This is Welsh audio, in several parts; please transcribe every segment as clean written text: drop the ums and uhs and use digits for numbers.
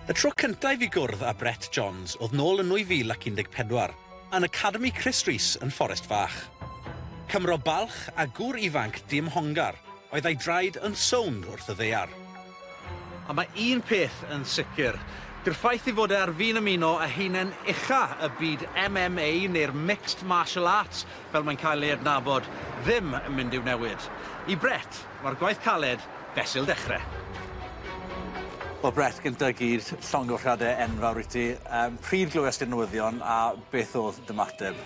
Y tro cyntaf i gwrdd â Brett Jones oedd nôl yn 2014, yn Academi Chris Rees yn Fforest Fach. Cymro balch a gŵr ifanc dim hongar, oedd ei draed yn sownd wrth y ddeiar. A mae un peth yn sicr, gyda'r ffaith i fod e ar fin ymuno a hunain ucha y byd MMA neu'r Mixed Martial Arts, fel mae'n cael ei adnabod, ddim yn mynd i'w newid. I Brett, mae'r gwaith caled fesul dechrau. Wel Brett, gynta gyd, llongyfarchiadau enfawr i ti. Pryd glywes ti'r newyddion a beth oedd dymateb?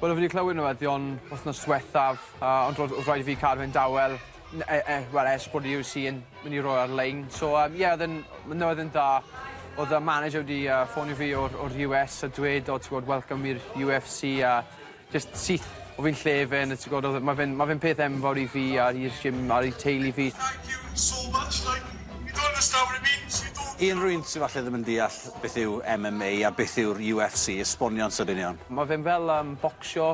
Wel, fi wedi clywed newyddion wythnos diwethaf, ond roedd rhaid i fi cadw fe'n dawel. Ers bod y UFC yn mynd i roi ar-lein. So, oedd yn newyddion da. Oedd y manager wedi ffonio fi o'r US a dweud, welcome i'r UFC, a just syth o fi'n llefen. Mae fe'n peth enfawr i fi ar i'r gym, ar ei teulu fi. Thank you so much, you don't understand what it means, you don't. Un rwy'n sy'n falle ddim yn deall beth yw MMA a beth yw'r UFC, esbonion sydyn iawn. Mae fe'n fel bocsio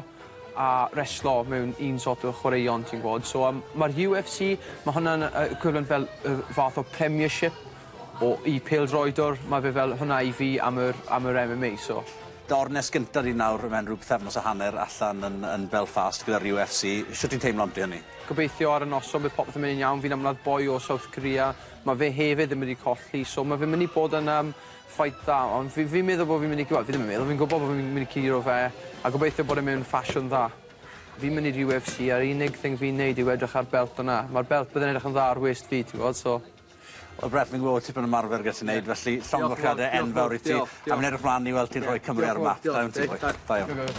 a reslo mewn un sort o chwaraeon, ti'n gwybod. So, mae'r UFC, mae hwnna'n equivalent fel fath o premiership i pêl-droedwr. Mae fe fel hwnna i fi am yr MMA, so. Dornes gyntaf di nawr mewn rhyw pythefnos a hanner allan yn Belfast gyda'r UFC. Sut ti'n teimlo am di hynny? Gobeithio ar y noson bydd popeth yn mynd yn iawn. Fi'n ymladd boi o South Korea. Mae fe hefyd yn mynd i colli, so mae fe'n mynd i bod yn ffait dda. Ond fi'n meddwl bod fi'n mynd i... Fi ddim yn meddwl, fi'n gwybod bod fi'n mynd i curo fe, a gobeithio bod e'n mewn ffasiwn dda. Fi'n mynd i'r UFC, a'r unig thing fi'n neud yw edrych ar belt yna. Mae'r belt bydd yn edrych yn dda ar west fi, ti'n gwybod, so... Wel Brett, fi'n gwybod tipyn ymarfer gyda ti'n neud, felly llongyfarchiadau enfawr i ti. A fi'n edrych mlaen i weld ti'n rhoi Cymru ar y map. Da iawn ti, boi. Da iawn.